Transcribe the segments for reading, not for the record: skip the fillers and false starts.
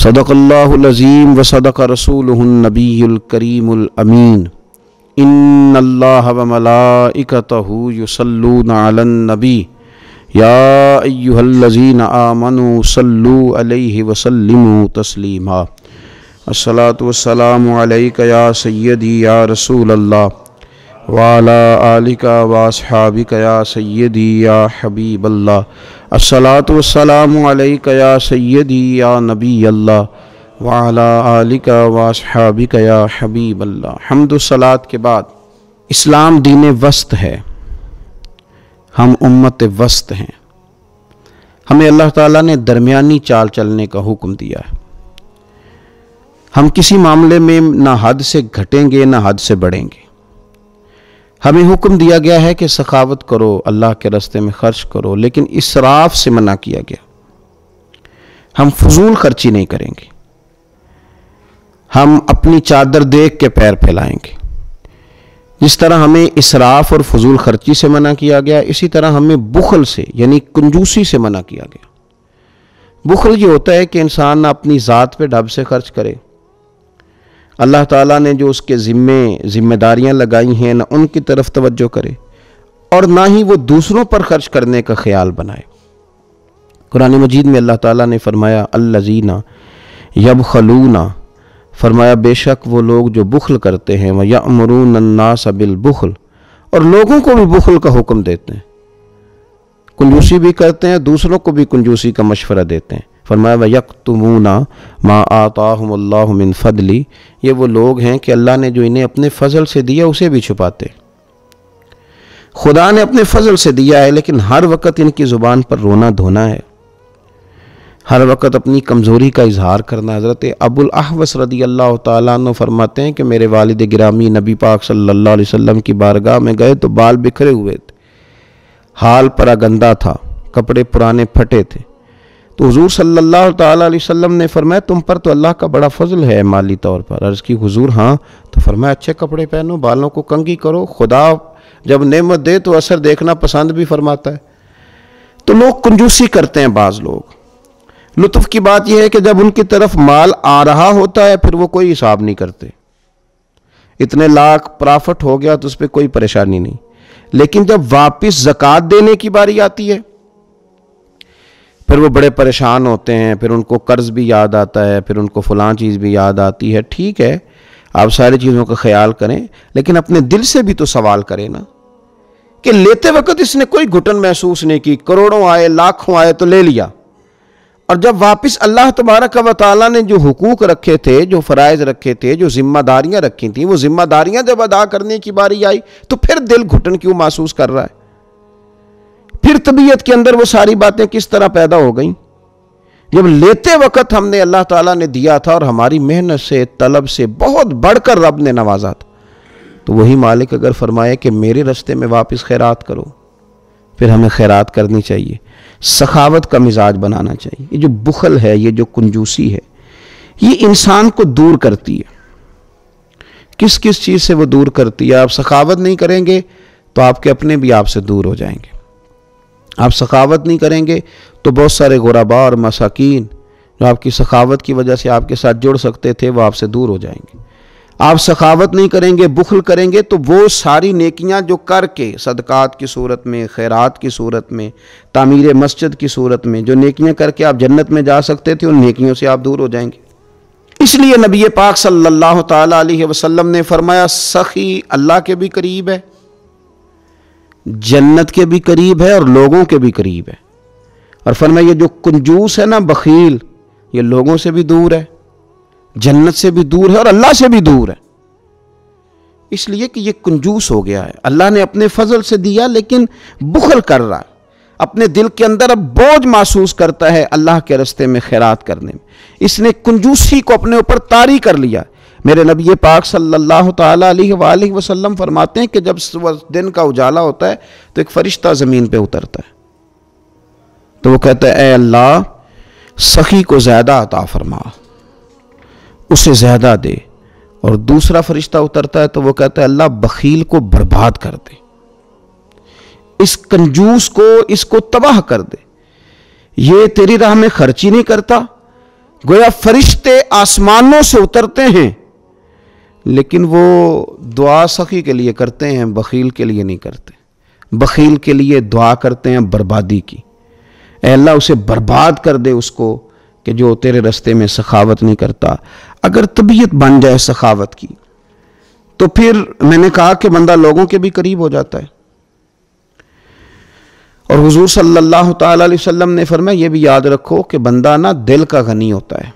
صدق اللہ العظیم و صدق رسولہ النبی الکریم الامین ان اللہ و ملائکتہ یصلون علی النبی یا ایہا الذین آمنوا صلوا علیہ وسلموا تسلیما۔ الصلاۃ والسلام علیک یا سیدی یا رسول اللہ وعلی آلک واصحابک یا سیدی یا حبیب اللہ۔ الصلاۃ والسلام علیک یا سیدی یا نبی اللہ وعلی آلک واصحابک یا حبیب اللہ۔ حمد و صلاۃ کے بعد اسلام دین وسط ہے، ہم امت وسط ہیں۔ ہمیں اللہ تعالیٰ نے درمیانی چال چلنے کا حکم دیا ہے۔ ہم کسی معاملے میں نہ حد سے گھٹیں گے نہ حد سے بڑھیں گے۔ ہمیں حکم دیا گیا ہے کہ سخاوت کرو، اللہ کے راستے میں خرچ کرو، لیکن اسراف سے منع کیا گیا۔ ہم فضول خرچی نہیں کریں گے، ہم اپنی چادر دیکھ کے پیر پھیلائیں گے۔ جس طرح ہمیں اسراف اور فضول خرچی سے منع کیا گیا، اسی طرح ہمیں بخل سے یعنی کنجوسی سے منع کیا گیا۔ بخل یہ ہوتا ہے کہ انسان نہ اپنی ذات پہ ڈھب سے خرچ کرے، اللہ تعالیٰ نے جو اس کے ذمہ داریاں لگائی ہیں نہ ان کی طرف توجہ کرے، اور نہ ہی وہ دوسروں پر خرچ کرنے کا خیال بنائے۔ قرآن مجید میں اللہ تعالیٰ نے فرمایا الذین یبخلون، فرمایا بے شک وہ لوگ جو بخل کرتے ہیں، وَيَأْمُرُونَ النَّاسَ بِالْبُخْلِ، اور لوگوں کو بھی بخل کا حکم دیتے ہیں، کنجوسی بھی کرتے ہیں، دوسروں کو بھی کنجوسی کا مشورہ دیتے ہیں۔ فرمایا وَيَكْتُمُونَ مَا آتَاهُمُ اللَّهُ مِنْ فَضْلِ، یہ وہ لوگ ہیں کہ اللہ نے جو انہیں اپنے فضل سے دیا اسے بھی چھپاتے۔ خدا نے اپنے فضل سے دیا ہے لیکن ہر وقت ان کی زبان پر رونا دھونا ہے، ہر وقت اپنی کمزوری کا اظہار کرنا۔ حضرت ابو الاحوص رضی اللہ تعالیٰ عنہ فرماتے ہیں کہ میرے والد گرامی نبی پاک صلی اللہ علیہ وسلم کی بارگاہ میں گئے تو بال بکھرے ہوئے تھے، حال پرا گندا تھا، کپڑے پرانے پھٹے تھے۔ تو حضور صلی اللہ تعالیٰ علیہ وسلم نے فرمایا تم پر تو اللہ کا بڑا فضل ہے مالی طور پر۔ عرض کی حضور ہاں، تو فرمایا اچھے کپڑے پہنو، بالوں کو کنگھی کرو، خدا جب نعمت دے تو اثر دیکھنا پسند بھی فرماتا ہے۔ تو لوگ کنجوسی کرتے ہیں، بعض لوگ۔ لطف کی بات یہ ہے کہ جب ان کی طرف مال آ رہا ہوتا ہے پھر وہ کوئی حساب نہیں کرتے، اتنے لاکھ پرافٹ ہو گیا تو اس پہ کوئی پریشانی نہیں، لیکن جب واپس زکوٰۃ دینے کی باری آتی ہے پھر وہ بڑے پریشان ہوتے ہیں، پھر ان کو قرض بھی یاد آتا ہے، پھر ان کو فلاں چیز بھی یاد آتی ہے۔ ٹھیک ہے آپ ساری چیزوں کا خیال کریں، لیکن اپنے دل سے بھی تو سوال کریں نا کہ لیتے وقت اس نے کوئی گھٹن محسوس نہیں کی، کروڑوں آئے لاکھوں آئے تو لے لیا، اور جب واپس اللہ تبارک و تعالیٰ نے جو حقوق رکھے تھے، جو فرائض رکھے تھے، جو ذمہ داریاں رکھی تھیں، وہ ذمہ داریاں جب ادا کرنے کی باری آئی تو پھر دل گھٹن کیوں محسوس کر رہا ہے؟ پھر طبیعت کے اندر وہ ساری باتیں کس طرح پیدا ہو گئیں؟ جب لیتے وقت ہم نے اللہ تعالیٰ نے دیا تھا اور ہماری محنت سے طلب سے بہت بڑھ کر رب نے نوازا تھا، تو وہی مالک اگر فرمائے کہ میرے راستے میں واپس خیرات کرو، پھر ہمیں خیرات کرنی چاہیے، سخاوت کا مزاج بنانا چاہیے۔ یہ جو بخل ہے، یہ جو کنجوسی ہے، یہ انسان کو دور کرتی ہے۔ کس کس چیز سے وہ دور کرتی ہے؟ آپ سخاوت نہیں کریں گے تو آپ کے اپنے بھی آپ سے دور ہو جائیں گے۔ آپ سخاوت نہیں کریں گے تو بہت سارے غرباء اور مساکین جو آپ کی سخاوت کی وجہ سے آپ کے ساتھ جڑ سکتے تھے وہ آپ سے دور ہو جائیں گے۔ آپ سخاوت نہیں کریں گے، بخل کریں گے تو وہ ساری نیکیاں جو کر کے صدقات کی صورت میں، خیرات کی صورت میں، تعمیر مسجد کی صورت میں جو نیکیاں کر کے آپ جنت میں جا سکتے تھے، ان نیکیوں سے آپ دور ہو جائیں گے۔ اس لیے نبی پاک صلی اللہ تعالیٰ علیہ وسلم نے فرمایا سخی اللہ کے بھی قریب ہے، جنت کے بھی قریب ہے، اور لوگوں کے بھی قریب ہے۔ اور فرمایا یہ جو کنجوس ہے نا، بخیل، یہ لوگوں سے بھی دور ہے، جنت سے بھی دور ہے، اور اللہ سے بھی دور ہے۔ اس لیے کہ یہ کنجوس ہو گیا ہے، اللہ نے اپنے فضل سے دیا لیکن بخل کر رہا ہے، اپنے دل کے اندر اب بوجھ محسوس کرتا ہے اللہ کے راستے میں خیرات کرنے میں۔ اس نے کنجوسی کو اپنے اوپر طاری کر لیا۔ میرے نبی پاک صلی اللہ تعالیٰ علیہ وآلہ وسلم فرماتے ہیں کہ جب دن کا اجالا ہوتا ہے تو ایک فرشتہ زمین پہ اترتا ہے، تو وہ کہتا ہے اے اللہ سخی کو زیادہ عطا فرما، اسے زیادہ دے۔ اور دوسرا فرشتہ اترتا ہے تو وہ کہتا ہے اللہ بخیل کو برباد کر دے، اس کنجوس کو، اس کو تباہ کر دے، یہ تیری راہ میں خرچی نہیں کرتا، گویا فرشتے آسمانوں سے اترتے ہیں، لیکن وہ دعا سخی کے لیے کرتے ہیں، بخیل کے لیے نہیں کرتے۔ بخیل کے لیے دعا کرتے ہیں بربادی کی، اے اللہ اسے برباد کر دے اس کو کہ جو تیرے رستے میں سخاوت نہیں کرتا۔ اگر طبیعت بن جائے سخاوت کی تو پھر میں نے کہا کہ بندہ لوگوں کے بھی قریب ہو جاتا ہے۔ اور حضور صلی اللہ تعالی علیہ وسلم نے فرمایا یہ بھی یاد رکھو کہ بندہ نا دل کا غنی ہوتا ہے،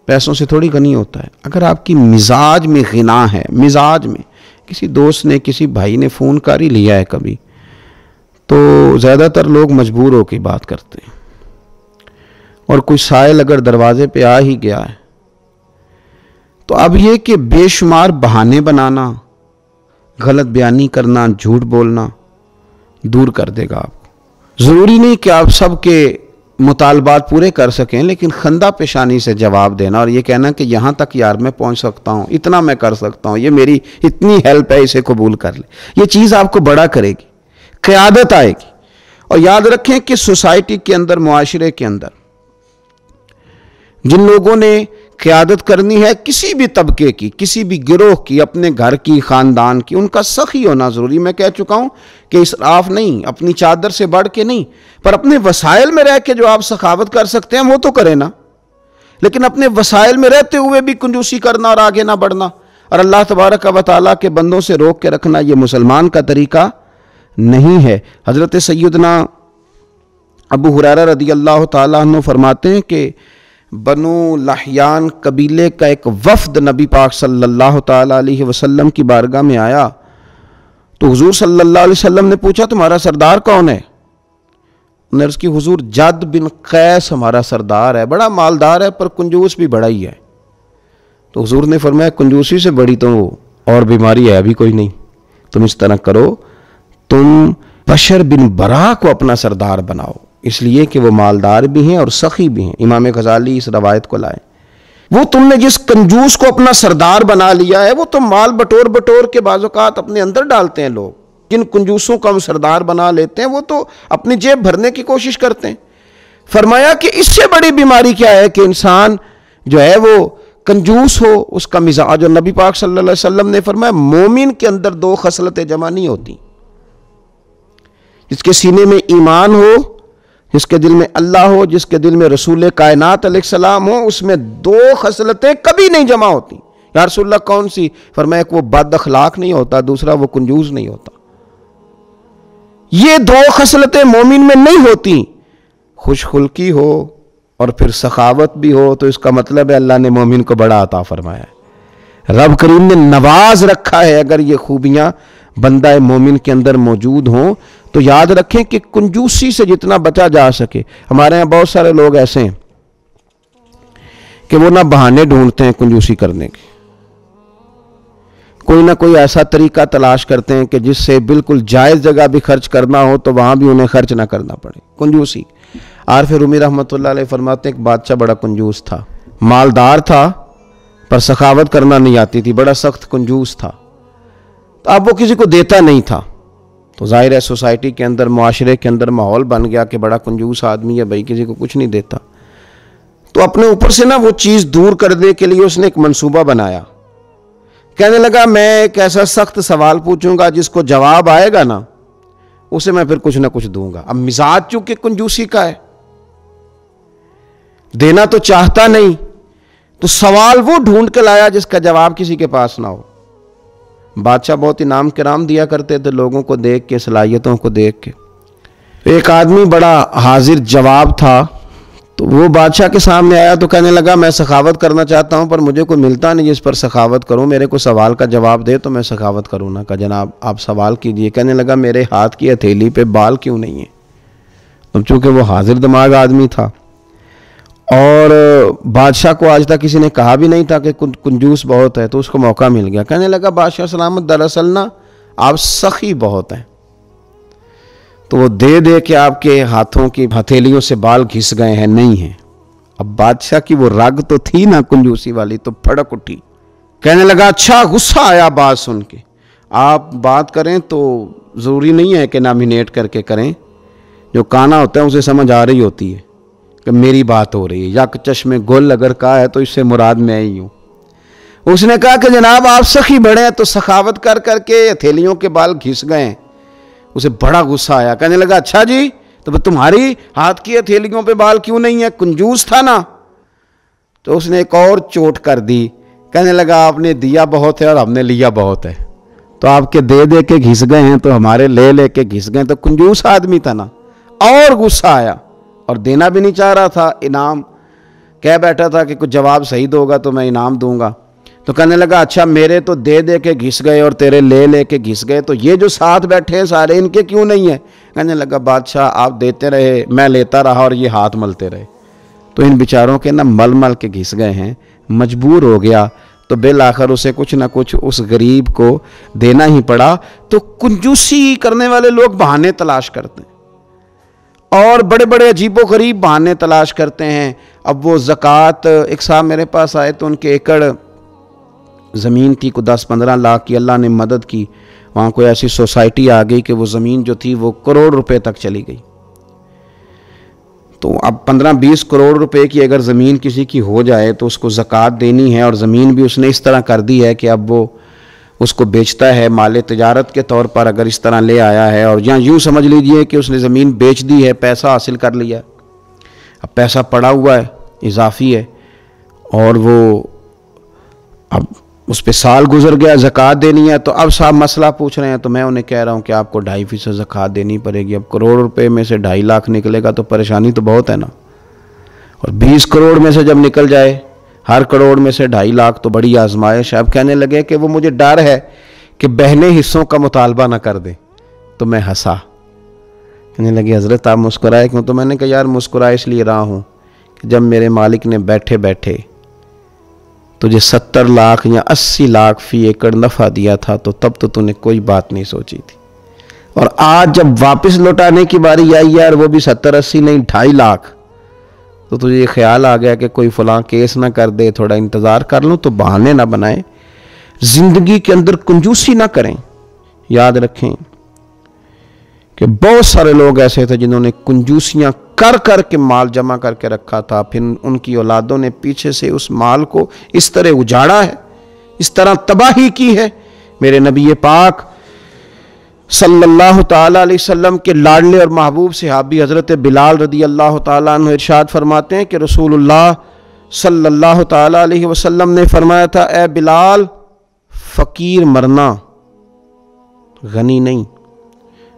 پیسوں سے تھوڑی غنی ہوتا ہے۔ اگر آپ کی مزاج میں غنا ہے، مزاج میں، کسی دوست نے کسی بھائی نے فون کر ہی لیا ہے کبھی، تو زیادہ تر لوگ مجبور ہو کے بات کرتے ہیں، اور کوئی سائل اگر دروازے پہ آ ہی گیا ہے تو اب یہ کہ بے شمار بہانے بنانا، غلط بیانی کرنا، جھوٹ بولنا دور کر دے گا آپ کو۔ ضروری نہیں کہ آپ سب کے مطالبات پورے کر سکیں، لیکن خندہ پیشانی سے جواب دینا اور یہ کہنا کہ یہاں تک یار میں پہنچ سکتا ہوں، اتنا میں کر سکتا ہوں، یہ میری اتنی ہیلپ ہے، اسے قبول کر لے، یہ چیز آپ کو بڑا کرے گی، قیادت آئے گی۔ اور یاد رکھیں کہ سوسائٹی کے اندر، معاشرے کے اندر جن لوگوں نے قیادت کرنی ہے کسی بھی طبقے کی، کسی بھی گروہ کی، اپنے گھر کی، خاندان کی، ان کا سخی ہونا ضروری۔ میں کہہ چکا ہوں کہ اسراف نہیں، اپنی چادر سے بڑھ کے نہیں، پر اپنے وسائل میں رہ کے جو آپ سخاوت کر سکتے ہیں وہ تو کریں نا، لیکن اپنے وسائل میں رہتے ہوئے بھی کنجوسی کرنا اور آگے نہ بڑھنا اور اللہ تبارک و تعالیٰ کے بندوں سے روک کے رکھنا، یہ مسلمان کا طریقہ نہیں ہے۔ حضرت سیدنا ابو ہریرہ رضی اللہ تعالیٰ عنہ فرماتے ہیں کہ بنو لحیان قبیلے کا ایک وفد نبی پاک صلی اللہ تعالیٰ علیہ وسلم کی بارگاہ میں آیا تو حضور صلی اللہ علیہ وسلم نے پوچھا تمہارا سردار کون ہے؟ انہوں نے عرض کی حضور جد بن قیس ہمارا سردار ہے، بڑا مالدار ہے پر کنجوس بھی بڑا ہی ہے۔ تو حضور نے فرمایا کنجوسی سے بڑی تو اور بیماری ہے ابھی کوئی نہیں، تم اس طرح کرو، تم بشر بن برا کو اپنا سردار بناؤ، اس لیے کہ وہ مالدار بھی ہیں اور سخی بھی ہیں۔ امام غزالی اس روایت کو لائے، وہ تم نے جس کنجوس کو اپنا سردار بنا لیا ہے وہ تو مال بٹور بٹور کے بعض اوقات اپنے اندر ڈالتے ہیں لوگ، جن کنجوسوں کو ہم سردار بنا لیتے ہیں وہ تو اپنی جیب بھرنے کی کوشش کرتے ہیں۔ فرمایا کہ اس سے بڑی بیماری کیا ہے کہ انسان جو ہے وہ کنجوس ہو، اس کا مزاج، اور نبی پاک صلی اللہ علیہ وسلم نے فرمایا مومن کے اندر دو خصلتیں جمع نہیں ہوتی، جس کے سینے میں ایمان ہو، جس کے دل میں اللہ ہو، جس کے دل میں رسول کائنات علیہ السلام ہو، اس میں دو خصلتیں کبھی نہیں جمع ہوتی۔ یا رسول اللہ کون سی؟ فرمایا کہ وہ بد اخلاق نہیں ہوتا، دوسرا وہ کنجوس نہیں ہوتا۔ یہ دو خصلتیں مومن میں نہیں ہوتی، خوش خلقی ہو اور پھر سخاوت بھی ہو، تو اس کا مطلب ہے اللہ نے مومن کو بڑا عطا فرمایا ہے، رب کریم نے نواز رکھا ہے۔ اگر یہ خوبیاں بندہ مومن کے اندر موجود ہوں تو یاد رکھیں کہ کنجوسی سے جتنا بچا جا سکے۔ ہمارے یہاں بہت سارے لوگ ایسے ہیں کہ وہ نہ بہانے ڈھونڈتے ہیں کنجوسی کرنے کے، کوئی نہ کوئی ایسا طریقہ تلاش کرتے ہیں کہ جس سے بالکل جائز جگہ بھی خرچ کرنا ہو تو وہاں بھی انہیں خرچ نہ کرنا پڑے، کنجوسی۔ عارف رومی رحمۃ اللہ علیہ فرماتے ہیں کہ بادشاہ بڑا کنجوس تھا، مالدار تھا پر سخاوت کرنا نہیں آتی تھی، بڑا سخت کنجوس تھا، تو اب وہ کسی کو دیتا نہیں تھا، تو ظاہر ہے سوسائٹی کے اندر، معاشرے کے اندر ماحول بن گیا کہ بڑا کنجوس آدمی ہے بھائی، کسی کو کچھ نہیں دیتا، تو اپنے اوپر سے نا وہ چیز دور کرنے کے لیے اس نے ایک منصوبہ بنایا، کہنے لگا میں ایک ایسا سخت سوال پوچھوں گا جس کو جواب آئے گا نا اسے میں پھر کچھ نہ کچھ دوں گا۔ اب مزاج چونکہ کنجوسی کا ہے، دینا تو چاہتا نہیں، تو سوال وہ ڈھونڈ کے لایا جس کا جواب کسی کے پاس نہ ہو۔ بادشاہ بہت انعام کرام دیا کرتے تھے لوگوں کو دیکھ کے، صلاحیتوں کو دیکھ کے۔ ایک آدمی بڑا حاضر جواب تھا، تو وہ بادشاہ کے سامنے آیا تو کہنے لگا میں سخاوت کرنا چاہتا ہوں پر مجھے کوئی ملتا نہیں جس پر سخاوت کروں، میرے کو سوال کا جواب دے تو میں سخاوت کروں نا۔ کہا جناب آپ سوال کیجئے۔ کہنے لگا میرے ہاتھ کی ہتھیلی پہ بال کیوں نہیں ہے؟ اب چونکہ وہ حاضر دماغ آدمی تھا اور بادشاہ کو آج تک کسی نے کہا بھی نہیں تھا کہ کنجوس بہت ہے، تو اس کو موقع مل گیا۔ کہنے لگا بادشاہ سلامت دراصل نا آپ سخی بہت ہیں، تو وہ دے دے کے آپ کے ہاتھوں کی ہتھیلیوں سے بال گھس گئے ہیں، نہیں ہیں۔ اب بادشاہ کی وہ رگ تو تھی نا کنجوسی والی، تو پھڑک اٹھی، کہنے لگا اچھا غصہ آیا بات سن کے، آپ بات کریں تو ضروری نہیں ہے کہ نامینیٹ کر کے کریں، جو کانا ہوتا ہے اسے سمجھ آ رہی ہوتی ہے کہ میری بات ہو رہی ہے، یک چشم گل اگر کہا ہے تو اس سے مراد میں ہی ہوں۔ اس نے کہا کہ جناب آپ سخی بڑے ہیں، تو سخاوت کر کر کے ہتھیلیوں کے بال گھس گئے ہیں۔ اسے بڑا غصہ آیا، کہنے لگا اچھا جی تو تمہاری ہاتھ کی ہتھیلیوں پہ بال کیوں نہیں ہے؟ کنجوس تھا نا۔ تو اس نے ایک اور چوٹ کر دی، کہنے لگا آپ نے دیا بہت ہے اور ہم نے لیا بہت ہے، تو آپ کے دے کے گھس گئے ہیں تو ہمارے لے کے گھس گئے، تو کنجوس آدمی تھا نا۔ اور غصہ آیا اور دینا بھی نہیں چاہ رہا تھا انعام، کہہ بیٹھا تھا کہ کچھ جواب صحیح ہوگا تو میں انعام دوں گا۔ تو کہنے لگا اچھا میرے تو دے کے گھس گئے اور تیرے لے کے گھس گئے، تو یہ جو ساتھ بیٹھے ہیں سارے ان کے کیوں نہیں ہیں؟ کہنے لگا بادشاہ آپ دیتے رہے، میں لیتا رہا اور یہ ہاتھ ملتے رہے، تو ان بیچاروں کے نا مل کے گھس گئے ہیں، مجبور ہو گیا، تو بالآخر اسے کچھ نہ کچھ اس غریب کو دینا ہی پڑا۔ تو کنجوسی کرنے والے لوگ بہانے تلاش کرتے ہیں اور بڑے بڑے عجیب و غریب بہانے تلاش کرتے ہیں۔ اب وہ زکوٰۃ، ایک صاحب میرے پاس آئے تو ان کے ایکڑ زمین تھی، کو 10-15 لاکھ کی، اللہ نے مدد کی، وہاں کوئی ایسی سوسائٹی آ گئی کہ وہ زمین جو تھی وہ کروڑ روپے تک چلی گئی۔ تو اب 15-20 کروڑ روپے کی اگر زمین کسی کی ہو جائے تو اس کو زکوٰۃ دینی ہے، اور زمین بھی اس نے اس طرح کر دی ہے کہ اب وہ اس کو بیچتا ہے مال تجارت کے طور پر، اگر اس طرح لے آیا ہے، اور یہاں یوں سمجھ لیجئے کہ اس نے زمین بیچ دی ہے، پیسہ حاصل کر لیا، اب پیسہ پڑا ہوا ہے اضافی ہے، اور وہ اب اس پہ سال گزر گیا، زکوٰۃ دینی ہے، تو اب صاحب مسئلہ پوچھ رہے ہیں، تو میں انہیں کہہ رہا ہوں کہ آپ کو 2.5% زکوٰۃ دینی پڑے گی۔ اب کروڑ روپے میں سے 2.5 لاکھ نکلے گا تو پریشانی تو بہت ہے نا، اور 20 کروڑ میں سے جب نکل جائے، ہر کروڑ میں سے 2.5 لاکھ تو بڑی آزمائش ہے۔ اب کہنے لگے کہ وہ مجھے ڈر ہے کہ بہنیں حصوں کا مطالبہ نہ کر دیں، تو میں ہنسا، کہنے لگے حضرت آپ مسکرائے کیوں؟ تو میں نے کہا یار مسکرائے اس لیے رہا ہوں کہ جب میرے مالک نے بیٹھے بیٹھے تجھے 70 لاکھ یا 80 لاکھ فی ایکڑ نفع دیا تھا تو تب تو نے کوئی بات نہیں سوچی تھی، اور آج جب واپس لوٹانے کی باری آئی یار وہ بھی 70-80 نہیں 2.5 لاکھ، تو تجھے یہ خیال آ گیا کہ کوئی فلاں کیس نہ کر دے، تھوڑا انتظار کر لوں۔ تو بہانے نہ بنائیں، زندگی کے اندر کنجوسی نہ کریں۔ یاد رکھیں کہ بہت سارے لوگ ایسے تھے جنہوں نے کنجوسیاں کر کے مال جمع کر کے رکھا تھا، پھر ان کی اولادوں نے پیچھے سے اس مال کو اس طرح اجاڑا ہے، اس طرح تباہی کی ہے۔ میرے نبی پاک صلی اللہ تعالیٰ علیہ وسلم کے لاڈلے اور محبوب صحابی حضرت بلال رضی اللہ تعالیٰ عنہ ارشاد فرماتے ہیں کہ رسول اللہ صلی اللہ تعالیٰ علیہ وسلم نے فرمایا تھا اے بلال فقیر مرنا غنی نہیں۔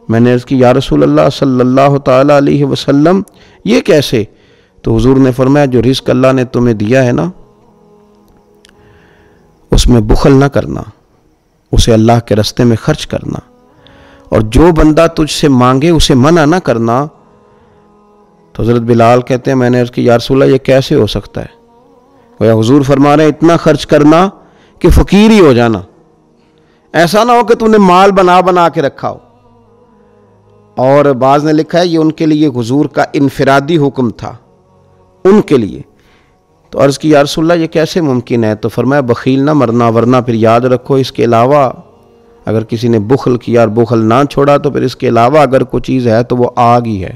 میں نے عرض کی یا رسول اللہ صلی اللہ تعالیٰ علیہ وسلم یہ کیسے؟ تو حضور نے فرمایا جو رزق اللہ نے تمہیں دیا ہے نا اس میں بخل نہ کرنا، اسے اللہ کے راستے میں خرچ کرنا، اور جو بندہ تجھ سے مانگے اسے منع نہ کرنا۔ تو حضرت بلال کہتے ہیں میں نے عرض کی یا رسول اللہ یہ کیسے ہو سکتا ہے؟ گویا حضور فرما رہے ہیں اتنا خرچ کرنا کہ فقیر ہی ہو جانا، ایسا نہ ہو کہ تم نے مال بنا کے رکھا ہو۔ اور بعض نے لکھا ہے یہ ان کے لیے حضور کا انفرادی حکم تھا، ان کے لیے۔ تو عرض کی یا رسول اللہ یہ کیسے ممکن ہے؟ تو فرمایا بخیل نہ مرنا، ورنہ پھر یاد رکھو اس کے علاوہ اگر کسی نے بخل کیا اور بخل نہ چھوڑا تو پھر اس کے علاوہ اگر کوئی چیز ہے تو وہ آگ ہی ہے،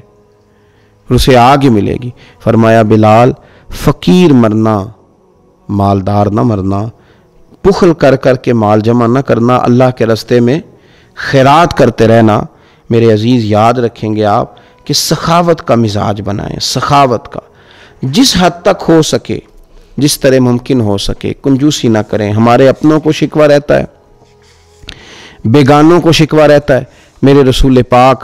پھر اسے آگ ہی ملے گی۔ فرمایا بلال فقیر مرنا، مالدار نہ مرنا، بخل کر کے مال جمع نہ کرنا، اللہ کے راستے میں خیرات کرتے رہنا۔ میرے عزیز یاد رکھیں گے آپ کہ سخاوت کا مزاج بنائیں، سخاوت کا جس حد تک ہو سکے، جس طرح ممکن ہو سکے، کنجوسی نہ کریں۔ ہمارے اپنوں کو شکوہ رہتا ہے، بیگانوں کو شکوہ رہتا ہے۔ میرے رسول پاک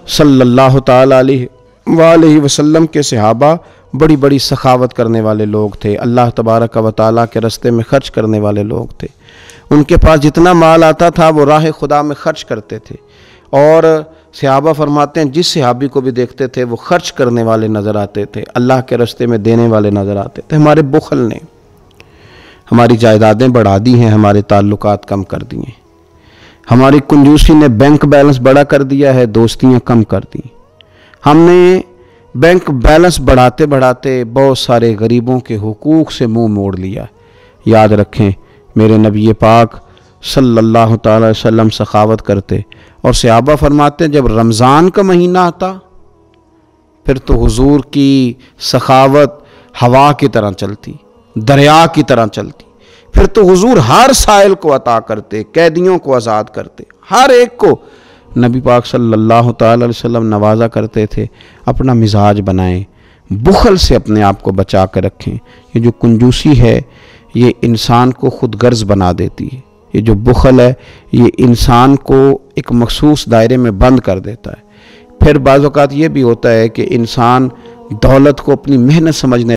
صلی اللہ تعالیٰ علیہ وآلہ وسلم کے صحابہ بڑی بڑی سخاوت کرنے والے لوگ تھے، اللہ تبارک و تعالیٰ کے راستے میں خرچ کرنے والے لوگ تھے۔ ان کے پاس جتنا مال آتا تھا وہ راہ خدا میں خرچ کرتے تھے، اور صحابہ فرماتے ہیں جس صحابی کو بھی دیکھتے تھے وہ خرچ کرنے والے نظر آتے تھے، اللہ کے راستے میں دینے والے نظر آتے تھے۔ ہمارے بخل نے ہماری جائیدادیں بڑھا دی ہیں، ہمارے تعلقات کم کر دیے، ہماری کنجوسی نے بینک بیلنس بڑا کر دیا ہے، دوستیاں کم کر دی۔ ہم نے بینک بیلنس بڑھاتے بہت سارے غریبوں کے حقوق سے منہ موڑ لیا۔ یاد رکھیں میرے نبی پاک صلی اللہ تعالی وسلم سخاوت کرتے، اور صحابہ فرماتے ہیں جب رمضان کا مہینہ آتا پھر تو حضور کی سخاوت ہوا کی طرح چلتی، دریا کی طرح چلتی، پھر تو حضور ہر سائل کو عطا کرتے، قیدیوں کو آزاد کرتے، ہر ایک کو نبی پاک صلی اللہ تعالی علیہ وسلم نوازا کرتے تھے۔ اپنا مزاج بنائیں، بخل سے اپنے آپ کو بچا کر رکھیں۔ یہ جو کنجوسی ہے یہ انسان کو خود غرض بنا دیتی ہے، یہ جو بخل ہے یہ انسان کو ایک مخصوص دائرے میں بند کر دیتا ہے۔ پھر بعض اوقات یہ بھی ہوتا ہے کہ انسان دولت کو اپنی محنت سمجھنے